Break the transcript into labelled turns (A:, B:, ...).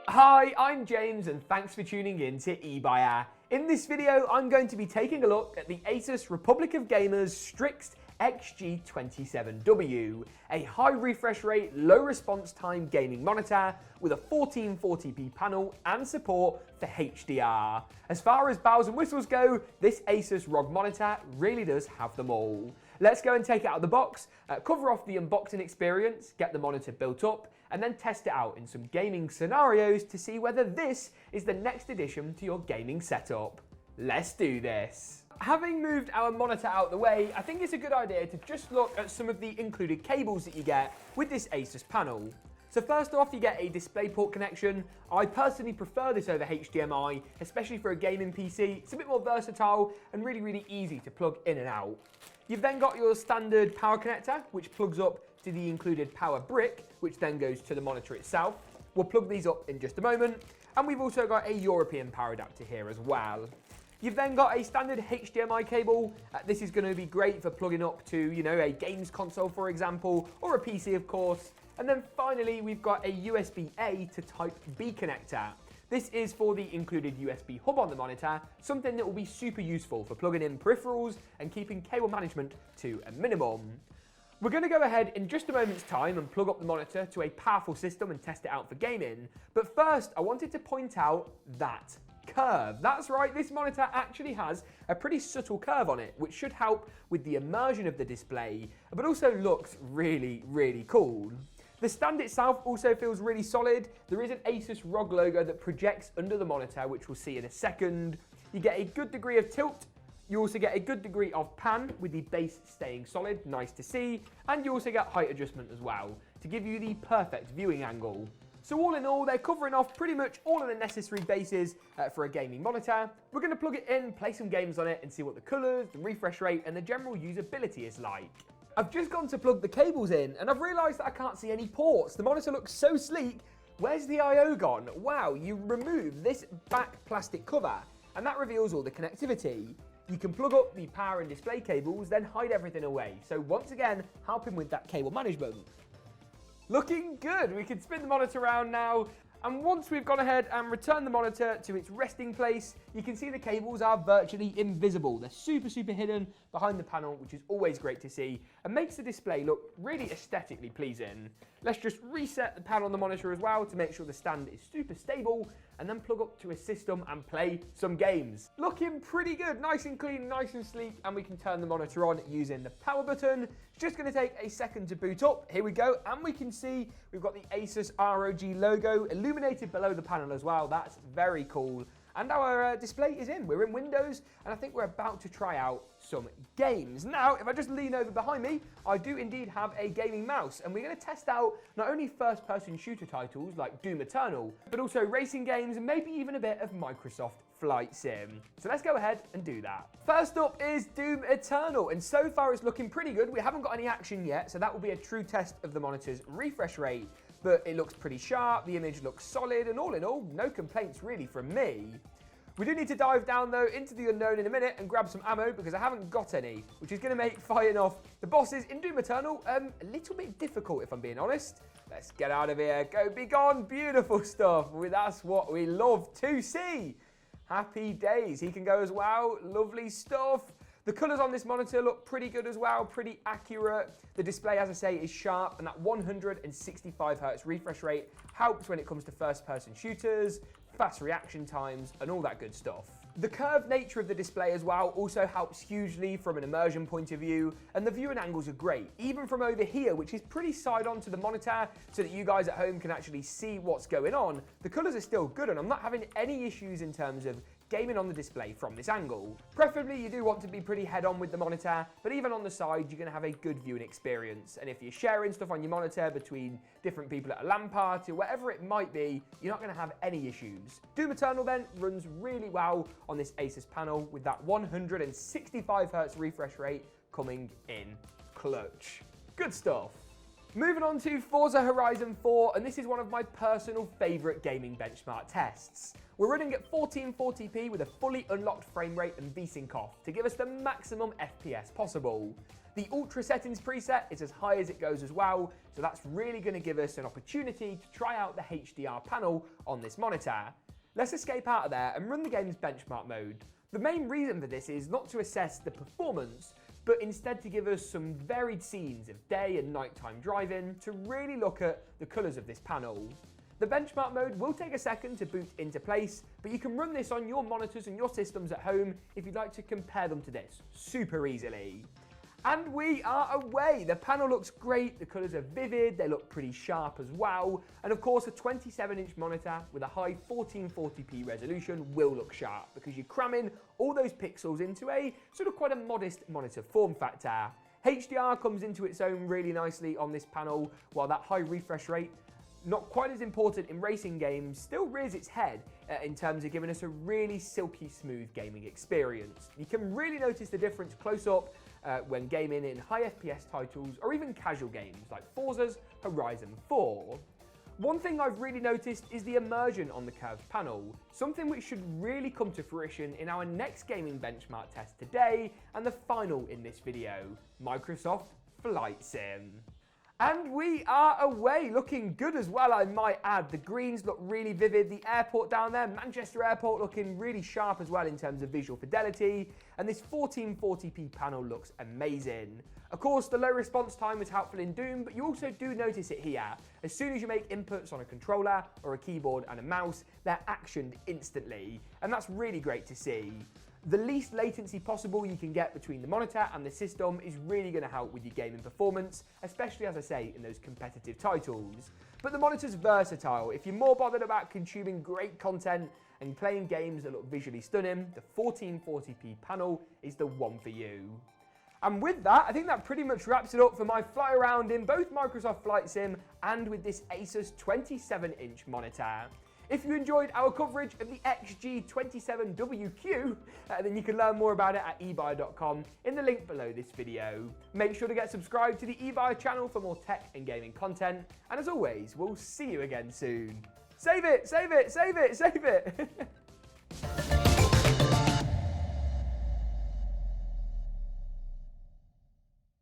A: Hi, I'm James and thanks for tuning in to eBuyer. In this video, I'm going to be taking a look at the ASUS Republic of Gamers Strix XG27W, a high refresh rate, low response time gaming monitor with a 1440p panel and support for HDR. As far as bells and whistles go, this ASUS ROG monitor really does have them all. Let's go and take it out of the box, cover off the unboxing experience, get the monitor built up, and then test it out in some gaming scenarios to see whether this is the next addition to your gaming setup. Let's do this. Having moved our monitor out of the way, I think it's a good idea to just look at some of the included cables that you get with this ASUS panel. So first off, you get a DisplayPort connection. I personally prefer this over HDMI, especially for a gaming PC. It's a bit more versatile and really easy to plug in and out. You've then got your standard power connector, which plugs up to the included power brick, which then goes to the monitor itself. We'll plug these up in just a moment. And we've also got a European power adapter here as well. You've then got a standard HDMI cable. This is going to be great for plugging up to, a games console, for example, or a PC, of course. And then finally, we've got a USB-A to Type B connector. This is for the included USB hub on the monitor, something that will be super useful for plugging in peripherals and keeping cable management to a minimum. We're going to go ahead in just a moment's time and plug up the monitor to a powerful system and test it out for gaming. But first, I wanted to point out that curve. That's right, this monitor actually has a pretty subtle curve on it, which should help with the immersion of the display, but also looks really cool. The stand itself also feels really solid. There is an ASUS ROG logo that projects under the monitor, which we'll see in a second. You get a good degree of tilt. You also get a good degree of pan with the base staying solid, nice to see. And you also get height adjustment as well to give you the perfect viewing angle. So all in all, they're covering off pretty much all of the necessary bases for a gaming monitor. We're going to plug it in, play some games on it and see what the colours, the refresh rate and the general usability is like. I've just gone to plug the cables in and I've realised that I can't see any ports. The monitor looks so sleek. Where's the I/O gone? Wow, you remove this back plastic cover and that reveals all the connectivity. You can plug up the power and display cables, then hide everything away. So once again, helping with that cable management. Looking good. We can spin the monitor around now. And once we've gone ahead and returned the monitor to its resting place, you can see the cables are virtually invisible. They're super hidden behind the panel, which is always great to see and makes the display look really aesthetically pleasing. Let's just reset the panel on the monitor as well to make sure the stand is super stable and then plug up to a system and play some games. Looking pretty good, nice and clean, nice and sleek, and we can turn the monitor on using the power button. It's just going to take a second to boot up. Here we go, and we can see we've got the ASUS ROG logo illuminated below the panel as well. That's very cool. And our display is in. We're in Windows, and I think we're about to try out some games. Now, if I just lean over behind me, I do indeed have a gaming mouse, and we're going to test out not only first-person shooter titles like Doom Eternal, but also racing games and maybe even a bit of Microsoft Flight Sim. So let's go ahead and do that. First up is Doom Eternal, and so far it's looking pretty good. We haven't got any action yet, so that will be a true test of the monitor's refresh rate. But it looks pretty sharp, the image looks solid, and all in all, no complaints really from me. We do need to dive down though into the unknown in a minute and grab some ammo because I haven't got any, which is going to make fighting off the bosses in Doom Eternal a little bit difficult if I'm being honest. Let's get out of here, go be gone, beautiful stuff. That's what we love to see. Happy days, he can go as well, lovely stuff. The colours on this monitor look pretty good as well, pretty accurate. The display, as I say, is sharp, and that 165Hz refresh rate helps when it comes to first-person shooters, fast reaction times, and all that good stuff. The curved nature of the display as well also helps hugely from an immersion point of view, and the viewing angles are great, even from over here, which is pretty side on to the monitor, so that you guys at home can actually see what's going on. The colours are still good, and I'm not having any issues in terms of gaming on the display from this angle. Preferably you do want to be pretty head on with the monitor, but even on the side you're going to have a good viewing experience, and if you're sharing stuff on your monitor between different people at a LAN party or whatever it might be, you're not going to have any issues. Doom Eternal then runs really well on this ASUS panel with that 165Hz refresh rate coming in clutch. Good stuff. Moving on to Forza Horizon 4, and this is one of my personal favourite gaming benchmark tests. We're running at 1440p with a fully unlocked frame rate and VSync off to give us the maximum FPS possible. The Ultra Settings preset is as high as it goes as well, so that's really going to give us an opportunity to try out the HDR panel on this monitor. Let's escape out of there and run the game's benchmark mode. The main reason for this is not to assess the performance, but instead to give us some varied scenes of day and nighttime driving to really look at the colours of this panel. The benchmark mode will take a second to boot into place, but you can run this on your monitors and your systems at home if you'd like to compare them to this super easily. And we are away! The panel looks great, the colours are vivid, they look pretty sharp as well, and of course a 27-inch monitor with a high 1440p resolution will look sharp because you're cramming all those pixels into a sort of quite a modest monitor form factor. HDR comes into its own really nicely on this panel, while that high refresh rate, not quite as important in racing games, still rears its head in terms of giving us a really silky smooth gaming experience. You can really notice the difference close up when gaming in high FPS titles or even casual games like Forza's Horizon 4. One thing I've really noticed is the immersion on the curved panel, something which should really come to fruition in our next gaming benchmark test today and the final in this video, Microsoft Flight Sim. And we are away, looking good as well, I might add. The greens look really vivid, the airport down there, Manchester Airport, looking really sharp as well in terms of visual fidelity, and this 1440p panel looks amazing. Of course, the low response time was helpful in Doom, but you also do notice it here. As soon as you make inputs on a controller or a keyboard and a mouse, they're actioned instantly, and that's really great to see. The least latency possible you can get between the monitor and the system is really going to help with your gaming performance, especially, as I say, in those competitive titles. But the monitor's versatile. If you're more bothered about consuming great content and playing games that look visually stunning, the 1440p panel is the one for you. And with that, I think that pretty much wraps it up for my fly around in both Microsoft Flight Sim and with this ASUS 27-inch monitor. If you enjoyed our coverage of the XG27WQ, then you can learn more about it at ebuy.com in the link below this video. Make sure to get subscribed to the eBuy channel for more tech and gaming content, and as always, we'll see you again soon. Save it, save it, save it, save it!